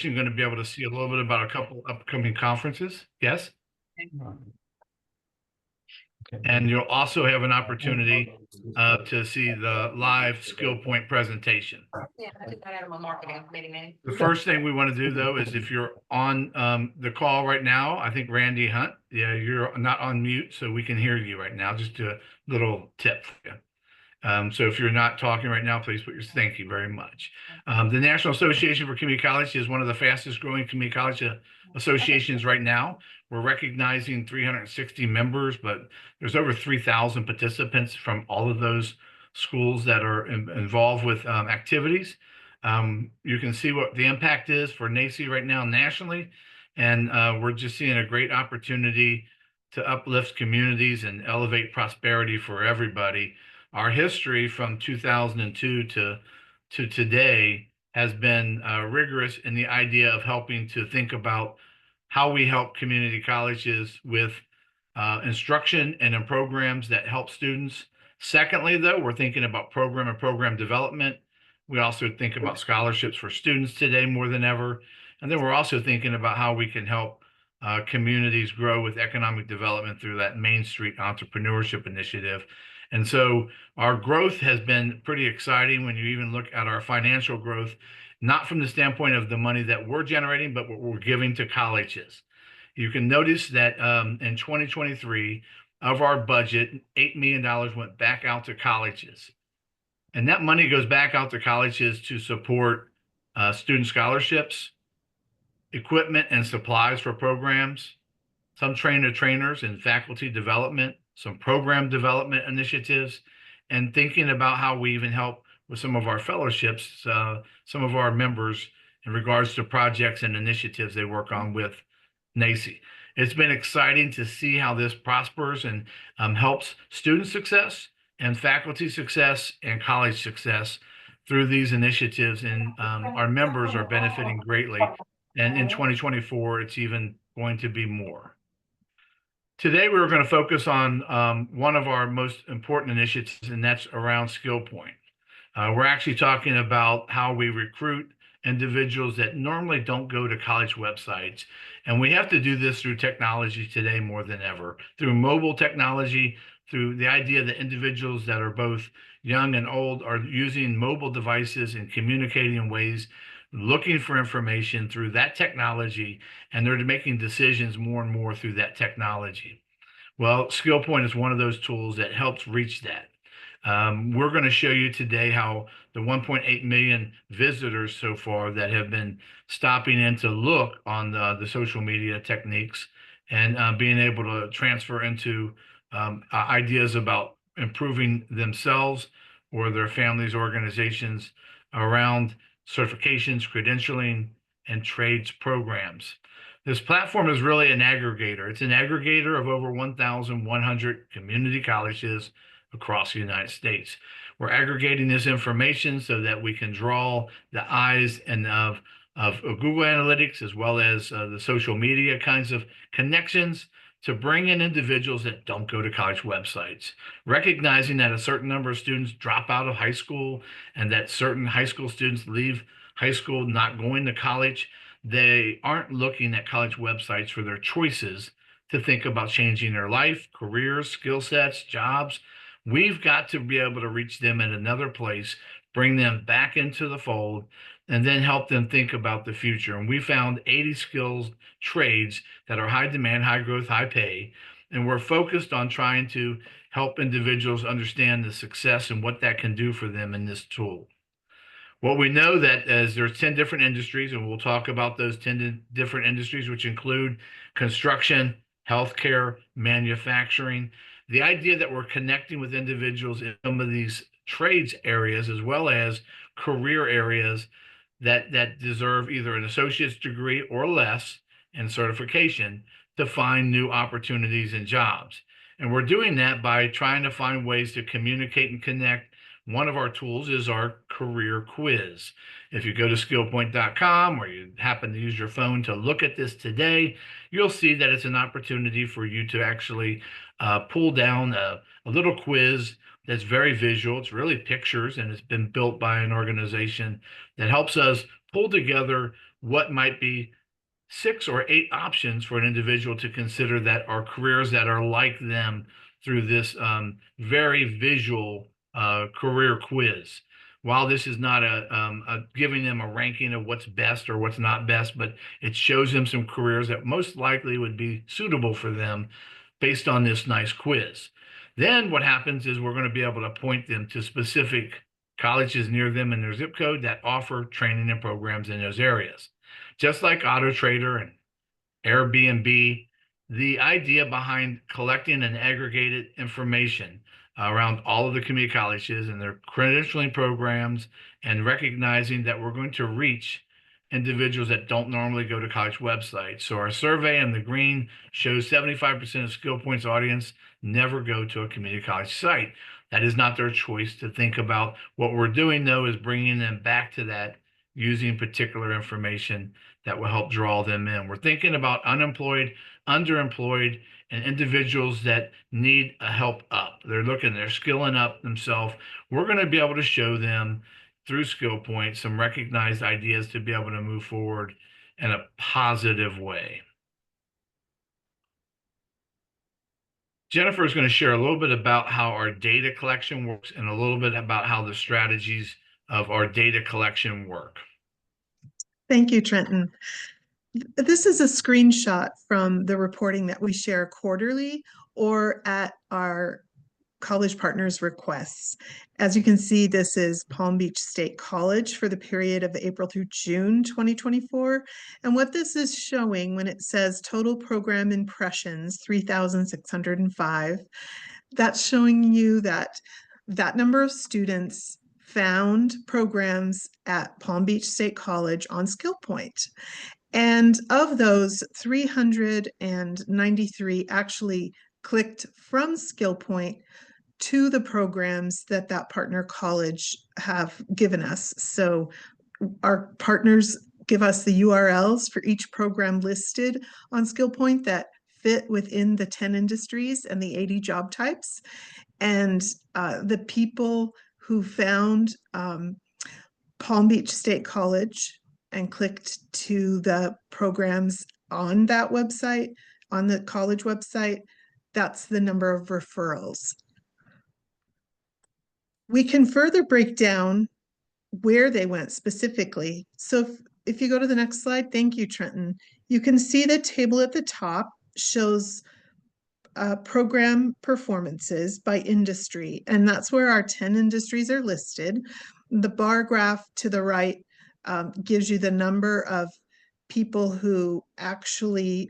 You're going to be able to see a little bit about a couple upcoming conferences. Yes. And you'll also have an opportunity to see the live SkillPointe presentation. Yeah, I did that out of my marketing meeting. The first thing we want to do, though, is if you're on the call right now, I think Randy Hunt, yeah, you're not on mute, so we can hear you right now. Just a little tip for you. So if you're not talking right now, please put your thank you very much. The National Association for Community College is one of the fastest growing community college associations right now. We're recognizing 360 members, but there's over 3,000 participants from all of those schools that are involved with activities. You can see what the impact is for NACCE right now nationally, and we're just seeing a great opportunity to uplift communities and elevate prosperity for everybody. Our history from 2002 to today has been rigorous in the idea of helping to think about how we help community colleges with instruction and in programs that help students. Secondly, though, we're thinking about program and program development. We also think about scholarships for students today more than ever. And then we're also thinking about how we can help communities grow with economic development through that Main Street Entrepreneurship Initiative. And so our growth has been pretty exciting when you even look at our financial growth, not from the standpoint of the money that we're generating, but what we're giving to colleges. You can notice that in 2023, of our budget, $8 million went back out to colleges. And that money goes back out to colleges to support student scholarships, equipment and supplies for programs, some trainers and faculty development, some program development initiatives, and thinking about how we even help with some of our fellowships, some of our members in regards to projects and initiatives they work on with NACCE. It's been exciting to see how this prospers and helps student success and faculty success and college success through these initiatives. And our members are benefiting greatly. And in 2024, it's even going to be more. Today, we're going to focus on one of our most important initiatives, and that's around SkillPointe. We're actually talking about how we recruit individuals that normally don't go to college websites. And we have to do this through technology today more than ever, through mobile technology, through the idea that individuals that are both young and old are using mobile devices and communicating in ways, looking for information through that technology, and they're making decisions more and more through that technology. Well, SkillPointe is one of those tools that helps reach that. We're going to show you today how the 1.8 million visitors so far that have been stopping in to look on the social media techniques and being able to transfer into ideas about improving themselves or their families' organizations around certifications, credentialing, and trades programs. This platform is really an aggregator. It's an aggregator of over 1,100 community colleges across the United States. We're aggregating this information so that we can draw the eyes and of Google Analytics as well as the social media kinds of connections to bring in individuals that don't go to college websites, recognizing that a certain number of students drop out of high school and that certain high school students leave high school not going to college. They aren't looking at college websites for their choices to think about changing their life, careers, skill sets, jobs. We've got to be able to reach them at another place, bring them back into the fold, and then help them think about the future. And we found 80 skills trades that are high demand, high growth, high pay. And we're focused on trying to help individuals understand the success and what that can do for them in this tool. What we know that as there's 10 different industries, and we'll talk about those 10 different industries, which include construction, healthcare, manufacturing. The idea that we're connecting with individuals in some of these trades areas as well as career areas that deserve either an associate's degree or less and certification to find new opportunities and jobs. And we're doing that by trying to find ways to communicate and connect. One of our tools is our career quiz. If you go to skillpointe.com or you happen to use your phone to look at this today, you'll see that it's an opportunity for you to actually pull down a little quiz that's very visual. It's really pictures, and it's been built by an organization that helps us pull together what might be 6 or 8 options for an individual to consider that are careers that are like them through this very visual career quiz. While this is not a giving them a ranking of what's best or what's not best, but it shows them some careers that most likely would be suitable for them based on this nice quiz. Then what happens is we're going to be able to point them to specific colleges near them in their zip code that offer training and programs in those areas. Just like Auto Trader and Airbnb, the idea behind collecting and aggregated information around all of the community colleges and their credentialing programs and recognizing that we're going to reach individuals that don't normally go to college websites. So our survey in the green shows 75% of SkillPoint's audience never go to a community college site. That is not their choice to think about. What we're doing, though, is bringing them back to that using particular information that will help draw them in. We're thinking about unemployed, underemployed, and individuals that need a help up. They're skilling up themselves. We're going to be able to show them through SkillPoint some recognized ideas to be able to move forward in a positive way. Jennifer is going to share a little bit about how our data collection works and a little bit about how the strategies of our data collection work. Thank you, Trenton. This is a screenshot from the reporting that we share quarterly or at our college partners' requests. As you can see, this is Palm Beach State College for the period of April through June 2024. And what this is showing when it says total program impressions, 3,605, that's showing you that that number of students found programs at Palm Beach State College on SkillPointe. And of those, 393 actually clicked from SkillPointe to the programs that that partner college have given us. So our partners give us the URLs for each program listed on SkillPointe that fit within the 10 industries and the 80 job types. And the people who found Palm Beach State College and clicked to the programs on that website, on the college website, that's the number of referrals. We can further break down where they went specifically. So if you go to the next slide, thank you, Trenton. You can see the table at the top shows program performances by industry, and that's where our 10 industries are listed. The bar graph to the right gives you the number of people who actually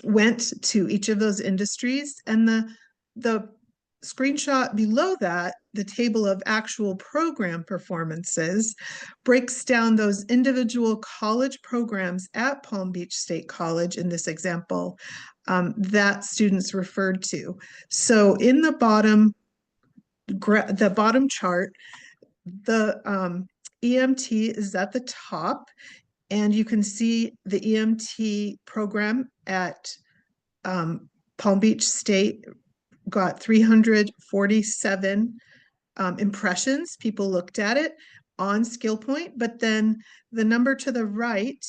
went to each of those industries, and the screenshot below that, the table of actual program performances, breaks down those individual college programs at Palm Beach State College in this example that students referred to. So in the bottom chart, the EMT is at the top, and you can see the EMT program at Palm Beach State got 347 impressions. People looked at it on SkillPointe, but then the number to the right,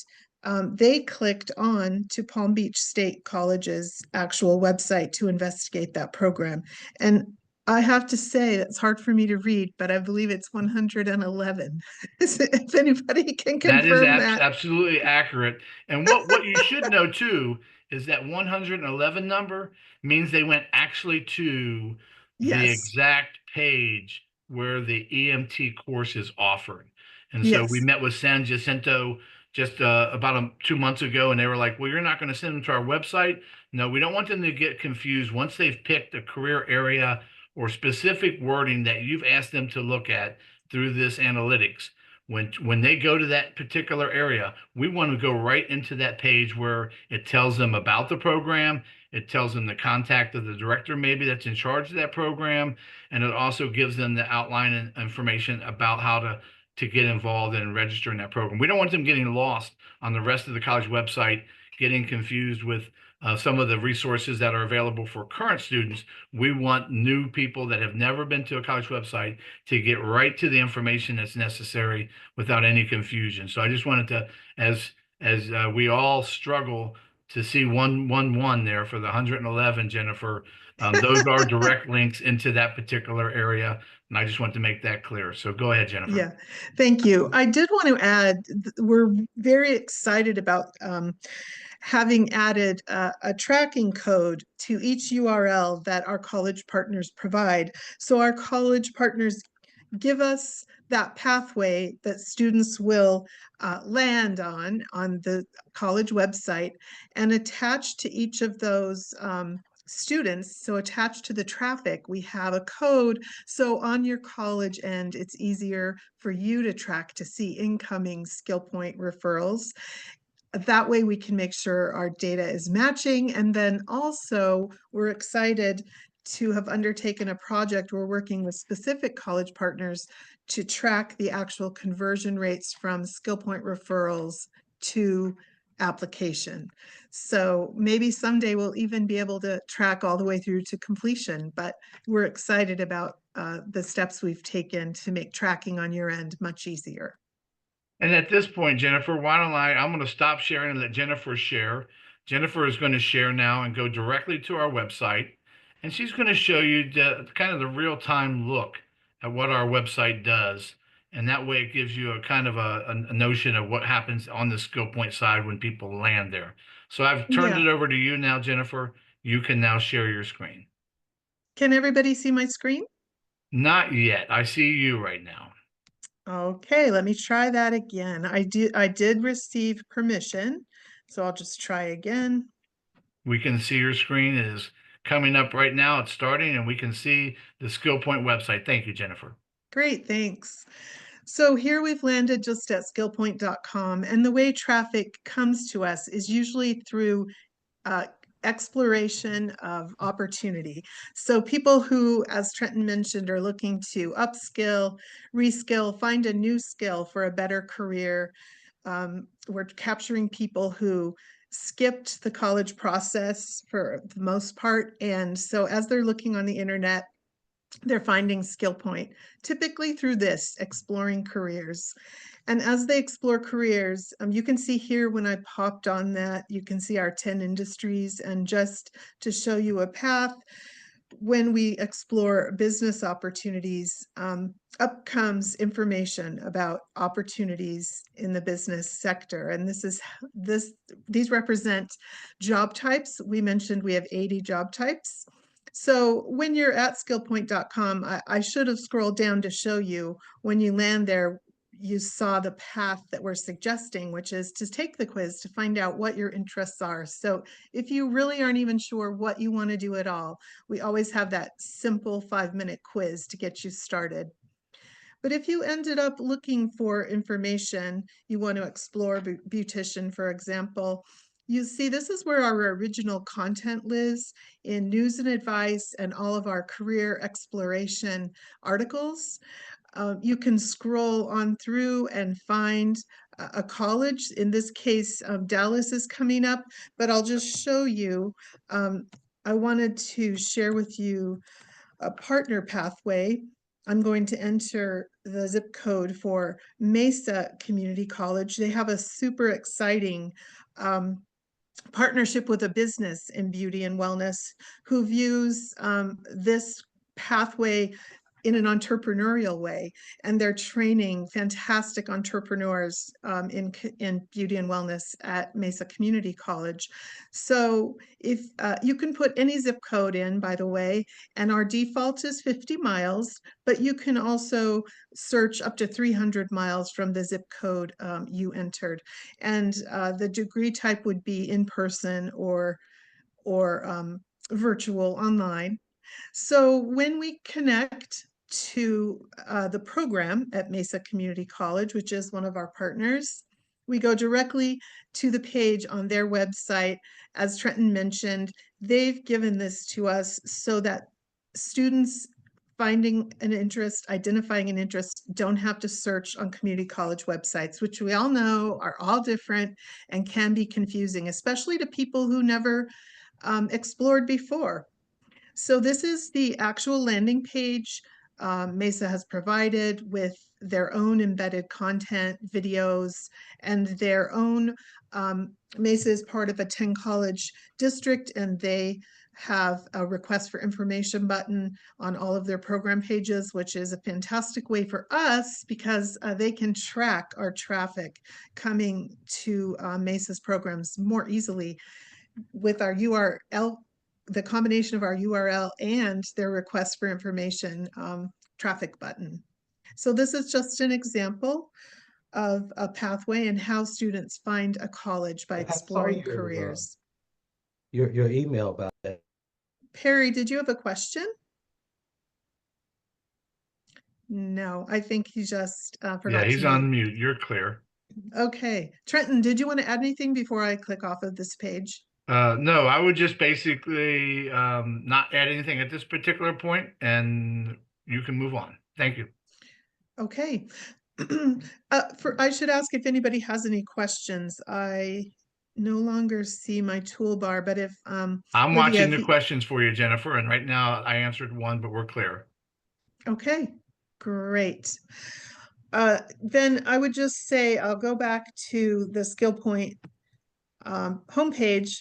they clicked on to Palm Beach State College's actual website to investigate that program. And I have to say, it's hard for me to read, but I believe it's 111. If anybody can confirm that. Absolutely accurate. And what you should know too is that 111 number means they went actually to the exact page where the EMT course is offered. And so we met with San Jacinto just about 2 months ago, and they were like, well, you're not going to send them to our website. No, we don't want them to get confused. Once they've picked a career area or specific wording that you've asked them to look at through this analytics, when they go to that particular area, we want to go right into that page where it tells them about the program. It tells them the contact of the director maybe that's in charge of that program. And it also gives them the outline and information about how to get involved and register in that program. We don't want them getting lost on the rest of the college website, getting confused with some of the resources that are available for current students. We want new people that have never been to a college website to get right to the information that's necessary without any confusion. So I just wanted to, as as we all struggle to see 111 there for the 111, Jennifer. Those are direct links into that particular area, and I just want to make that clear. So go ahead, Jennifer. Yeah, thank you. I did want to add, we're very excited about having added a tracking code to each URL that our college partners provide. So our college partners give us that pathway that students will land on the college website, and attached to each of those students, so attached to the traffic, we have a code. So on your college end, it's easier for you to track to see incoming SkillPointe referrals. That way we can make sure our data is matching. And then also we're excited to have undertaken a project. We're working with specific college partners to track the actual conversion rates from SkillPointe referrals to application. So maybe someday we'll even be able to track all the way through to completion, but we're excited about the steps we've taken to make tracking on your end much easier. And at this point, Jennifer, I'm going to stop sharing and let Jennifer share. Jennifer is going to share now and go directly to our website. And she's going to show you kind of the real-time look at what our website does. And that way it gives you a kind of a notion of what happens on the SkillPointe side when people land there. So I've turned Yeah. it over to you now, Jennifer. You can now share your screen. Can everybody see my screen? Not yet. I see you right now. Okay, let me try that again. I did receive permission, so I'll just try again. We can see your screen is coming up right now. It's starting, and we can see the SkillPointe website. Thank you, Jennifer. Great, thanks. So here we've landed just at skillpointe.com, and the way traffic comes to us is usually through exploration of opportunity. So people who, as Trenton mentioned, are looking to upskill, reskill, find a new skill for a better career. We're capturing people who skipped the college process for the most part. And so as they're looking on the internet, they're finding SkillPointe, typically through this, exploring careers. And as they explore careers, you can see here when I popped on that, you can see our 10 industries. And just to show you a path, when we explore business opportunities, up comes information about opportunities in the business sector. And these represent job types. We mentioned we have 80 job types. So when you're at skillpointe.com, I should have scrolled down to show you when you land there, you saw the path that we're suggesting, which is to take the quiz to find out what your interests are. So if you really aren't even sure what you want to do at all, we always have that simple 5-minute quiz to get you started. But if you ended up looking for information, you want to explore beautician, for example, you see this is where our original content lives in news and advice and all of our career exploration articles. You can scroll on through and find a college. In this case, Dallas is coming up, but I'll just show you. I wanted to share with you a partner pathway. I'm going to enter the zip code for Mesa Community College. They have a super exciting partnership with a business in beauty and wellness who views this pathway in an entrepreneurial way, and they're training fantastic entrepreneurs in beauty and wellness at Mesa Community College. So if you can put any zip code in, by the way, and our default is 50 miles, but you can also search up to 300 miles from the zip code you entered. And the degree type would be in person or virtual online. So when we connect to the program at Mesa Community College, which is one of our partners, we go directly to the page on their website. As Trenton mentioned, they've given this to us so that students finding an interest, identifying an interest, don't have to search on community college websites, which we all know are all different and can be confusing, especially to people who never explored before. So this is the actual landing page Mesa has provided with their own embedded content, videos, and their own, Mesa is part of a 10 college district, and they have a request for information button on all of their program pages, which is a fantastic way for us because they can track our traffic coming to Mesa's programs more easily with our URL, the combination of our URL and their request for information traffic button. So this is just an example of a pathway and how students find a college by I saw exploring careers. your email about that. Perry, did you have a question? No, I think he just Yeah, forgot to he's mute. on mute. You're clear. Okay, Trenton, did you want to add anything before I click off of this page? No, I would just basically not add anything at this particular point, and you can move on. Thank you. Okay. I should ask if anybody has any questions. I no longer see my toolbar, but if I'm Lydia, watching the questions for you, Jennifer, and right now I answered one, but we're clear. okay, great. Then I would just say I'll go back to the SkillPointe homepage,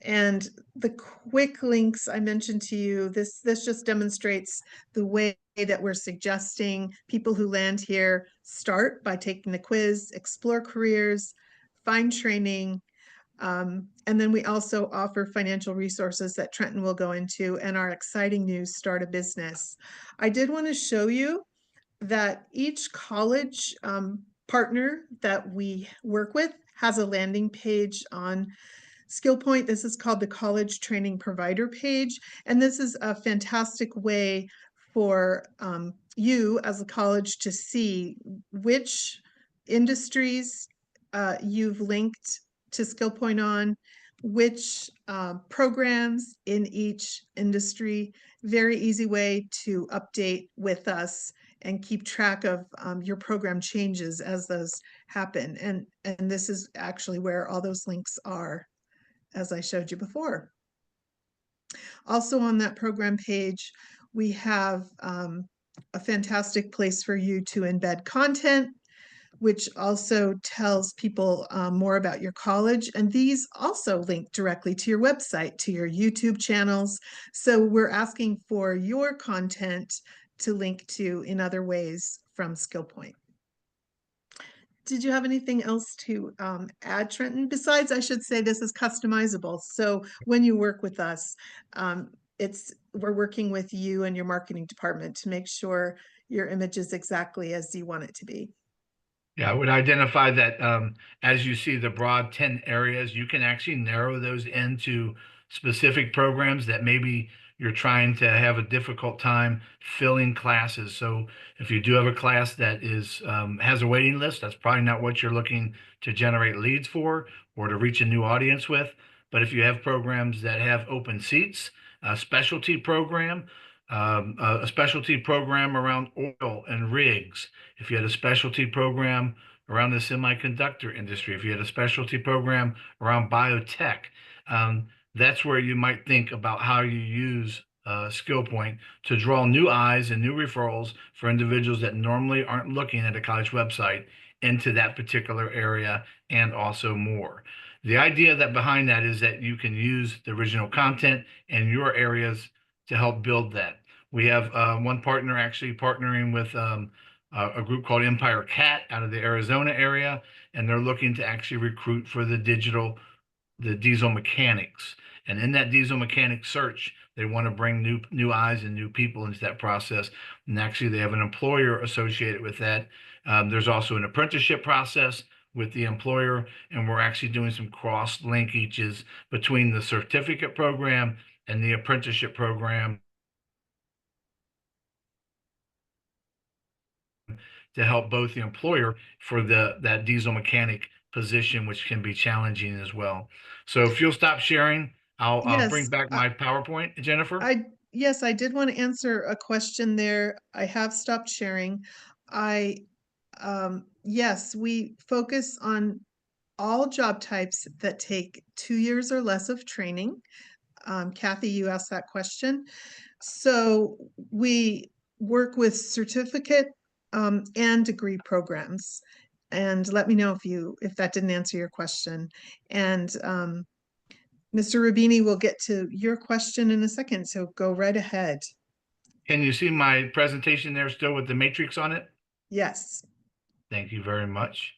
and the quick links I mentioned to you. This just demonstrates the way that we're suggesting people who land here start by taking the quiz, explore careers, find training, and then we also offer financial resources that Trenton will go into, and our exciting new Start a Business. I did want to show you that each college partner that we work with has a landing page on SkillPointe. This is called the College Training Provider page, and this is a fantastic way for you as a college to see which industries you've linked to SkillPointe on, which programs in each industry. Very easy way to update with us and keep track of your program changes as those happen. And this is actually where all those links are, as I showed you before. Also on that program page, we have a fantastic place for you to embed content, which also tells people more about your college. And these also link directly to your website, to your YouTube channels. So we're asking for your content to link to in other ways from SkillPointe. Did you have anything else to add, Trenton? Besides, I should say this is customizable. So when you work with us, we're working with you and your marketing department to make sure your image is exactly as you want it to be. Yeah, I would identify that as you see the broad 10 areas, you can actually narrow those into specific programs that maybe you're trying to have a difficult time filling classes. So if you do have a class that is has a waiting list, that's probably not what you're looking to generate leads for or to reach a new audience with. But if you have programs that have open seats, a specialty program, a specialty program around oil and rigs, if you had a specialty program around the semiconductor industry, if you had a specialty program around biotech, that's where you might think about how you use SkillPointe to draw new eyes and new referrals for individuals that normally aren't looking at a college website into that particular area and also more. The idea that behind that is that you can use the original content in your areas to help build that. We have one partner actually partnering with a group called Empire Cat out of the Arizona area, and they're looking to actually recruit for the diesel mechanics. And in that diesel mechanic search, they want to bring new eyes and new people into that process. And actually, they have an employer associated with that. There's also an apprenticeship process with the employer, and we're actually doing some cross linkages between the certificate program and the apprenticeship program to help both the employer for that diesel mechanic position, which can be challenging as well. So if you'll stop sharing, I'll bring Yes, back my PowerPoint, Jennifer. yes, I did want to answer a question there. I have stopped sharing. Yes, we focus on all job types that take 2 years or less of training. Kathy, you asked that question. So we work with certificate and degree programs. And let me know if that didn't answer your question. And Mr. Rubini will get to your question in a second, so go right ahead. Can you see my presentation there still with the matrix on it? Yes. Thank you very much.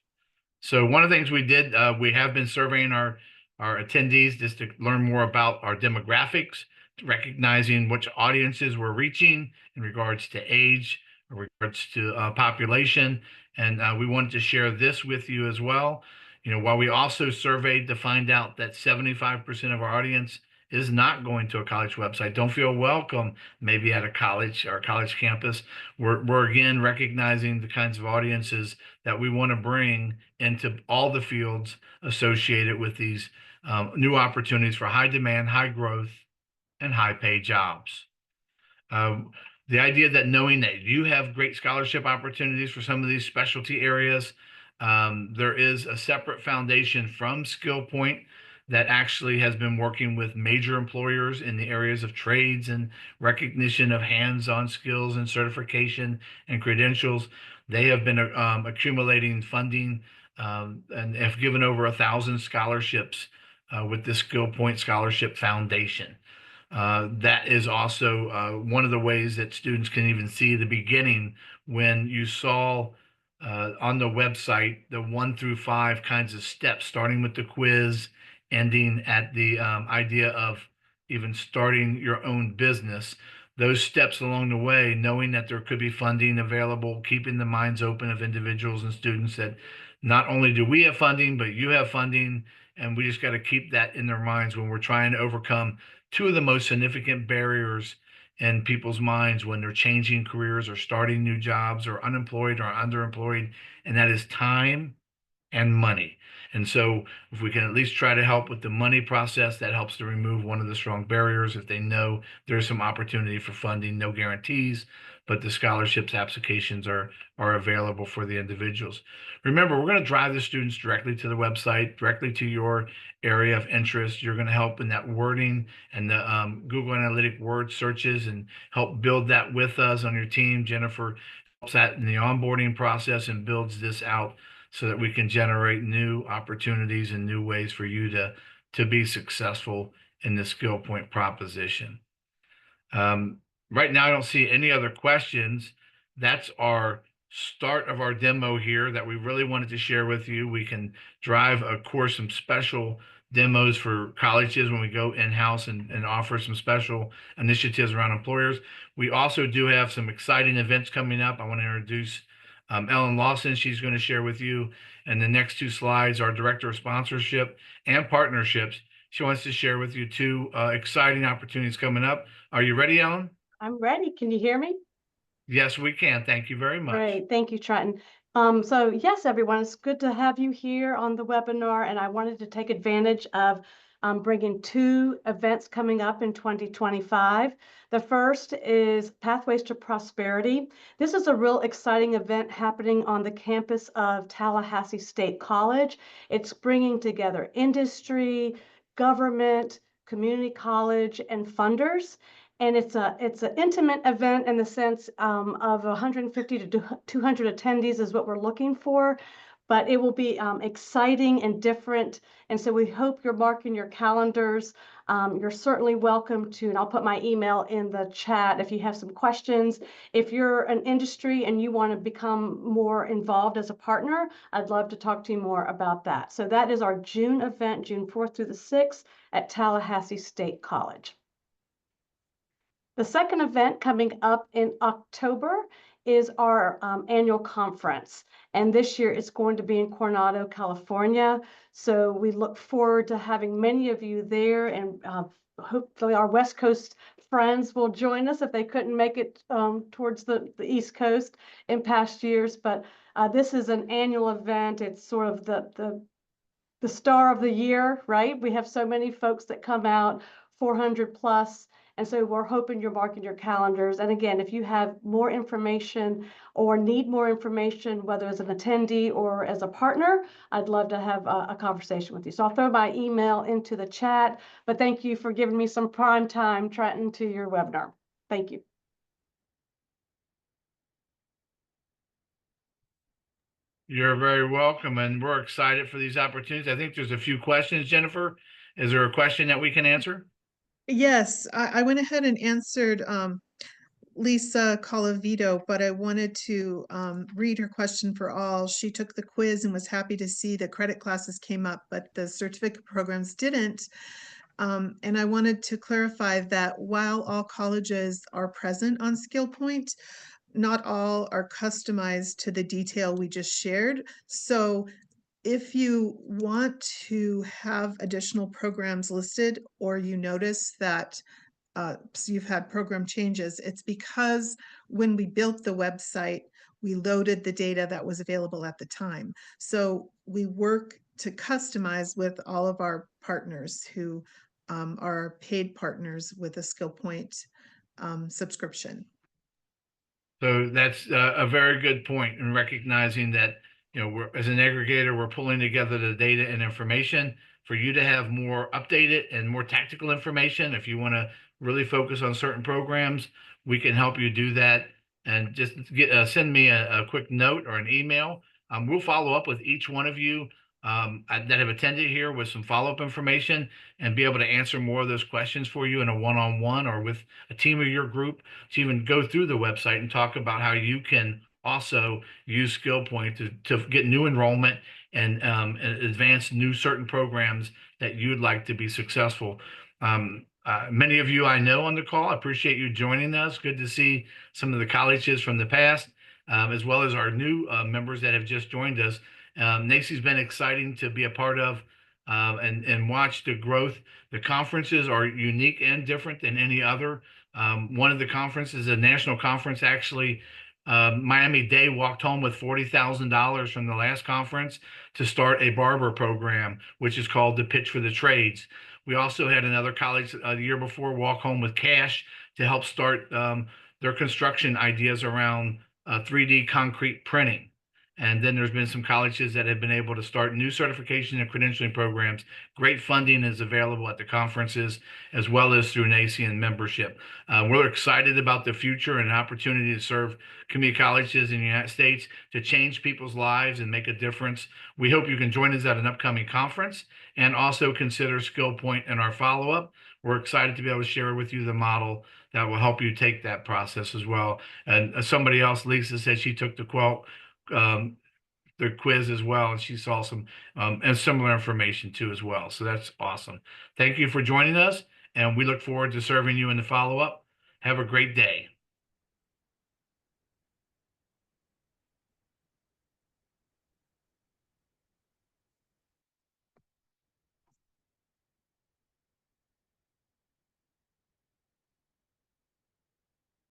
So one of the things we did, we have been surveying our attendees just to learn more about our demographics, recognizing which audiences we're reaching in regards to age, in regards to population, and we wanted to share this with you as well. You know, while we also surveyed to find out that 75% of our audience is not going to a college website, don't feel welcome maybe at a college or college campus. We're again recognizing the kinds of audiences that we want to bring into all the fields associated with these new opportunities for high demand, high growth, and high paid jobs. The idea that knowing that you have great scholarship opportunities for some of these specialty areas, there is a separate foundation from SkillPointe that actually has been working with major employers in the areas of trades and recognition of hands-on skills and certification and credentials. They have been accumulating funding and have given over 1,000 scholarships with the SkillPointe Scholarship Foundation. That is also one of the ways that students can even see the beginning when you saw on the website the 1 through 5 kinds of steps, starting with the quiz, ending at the idea of even starting your own business. Those steps along the way, knowing that there could be funding available, keeping the minds open of individuals and students that not only do we have funding, but you have funding, and we just got to keep that in their minds when we're trying to overcome two of the most significant barriers in people's minds when they're changing careers or starting new jobs or unemployed or underemployed, and that is time and money. And so if we can at least try to help with the money process, that helps to remove one of the strong barriers. If they know there's some opportunity for funding, no guarantees, but the scholarships applications are available for the individuals. Remember, we're going to drive the students directly to the website, directly to your area of interest. You're going to help in that wording and the Google Analytic word searches and help build that with us on your team. Jennifer helps that in the onboarding process and builds this out so that we can generate new opportunities and new ways for you to be successful in the SkillPointe proposition. Right now, I don't see any other questions. That's our start of our demo here that we really wanted to share with you. We can drive, of course, some special demos for colleges when we go in-house and offer some special initiatives around employers. We also do have some exciting events coming up. I want to introduce Ellen Lawson. She's going to share with you. And the next 2 slides are Director of Sponsorship and Partnerships. She wants to share with you 2 exciting opportunities coming up. Are you ready, Ellen? I'm ready. Can you hear me? Yes, we can. Thank you very much. Great. Thank you, Trenton. So yes, everyone, it's good to have you here on the webinar, and I wanted to take advantage of bringing 2 events coming up in 2025. The first is Pathways to Prosperity. This is a real exciting event happening on the campus of Tallahassee State College. It's bringing together industry, government, community college, and funders. And it's an intimate event in the sense of 150 to 200 attendees is what we're looking for, but it will be exciting and different. And so we hope you're marking your calendars. You're certainly welcome to, and I'll put my email in the chat if you have some questions. If you're an industry and you want to become more involved as a partner, I'd love to talk to you more about that. So that is our June event, June 4th through the 6th at Tallahassee State College. The second event coming up in October is our annual conference. And this year it's going to be in Coronado, California. So we look forward to having many of you there, and hopefully our West Coast friends will join us if they couldn't make it towards the East Coast in past years. But this is an annual event. It's sort of the star of the year, right? We have so many folks that come out, 400 plus. And so we're hoping you're marking your calendars. And again, if you have more information or need more information, whether as an attendee or as a partner, I'd love to have a conversation with you. So I'll throw my email into the chat, but thank you for giving me some prime time, Trenton, to your webinar. Thank you. You're very welcome, and we're excited for these opportunities. I think there's a few questions, Jennifer. Is there a question that we can answer? Yes, I went ahead and answered Lisa Colavito, but I wanted to read her question for all. She took the quiz and was happy to see the credit classes came up, but the certificate programs didn't. And I wanted to clarify that while all colleges are present on SkillPointe, not all are customized to the detail we just shared. So if you want to have additional programs listed, or you notice that so you've had program changes, it's because when we built the website, we loaded the data that was available at the time. So we work to customize with all of our partners who are paid partners with a SkillPointe subscription. So that's a very good point in recognizing that, we're, as an aggregator, we're pulling together the data and information for you to have more updated and more tactical information. If you want to really focus on certain programs, we can help you do that. And just send me a quick note or an email. We'll follow up with each one of you that have attended here with some follow-up information and be able to answer more of those questions for you in a one-on-one or with a team of your group to even go through the website and talk about how you can also use SkillPointe to get new enrollment and advance new certain programs that you'd like to be successful. Many of you I know on the call, I appreciate you joining us. Good to see some of the colleges from the past, as well as our new members that have just joined us. NACCE's been exciting to be a part of and watch the growth. The conferences are unique and different than any other. One of the conferences, a national conference, actually, Miami-Dade walked home with $40,000 from the last conference to start a barber program, which is called the Pitch for the Trades. We also had another college the year before walk home with cash to help start their construction ideas around 3D concrete printing. And then there's been some colleges that have been able to start new certification and credentialing programs. Great funding is available at the conferences as well as through NACCE and membership. We're excited about the future and an opportunity to serve community colleges in the United States to change people's lives and make a difference. We hope you can join us at an upcoming conference and also consider SkillPointe in our follow-up. We're excited to be able to share with you the model that will help you take that process as well. And somebody else, Lisa, said she took the the quiz as well, and she saw some and similar information too as well. So that's awesome. Thank you for joining us, and we look forward to serving you in the follow-up. Have a great day.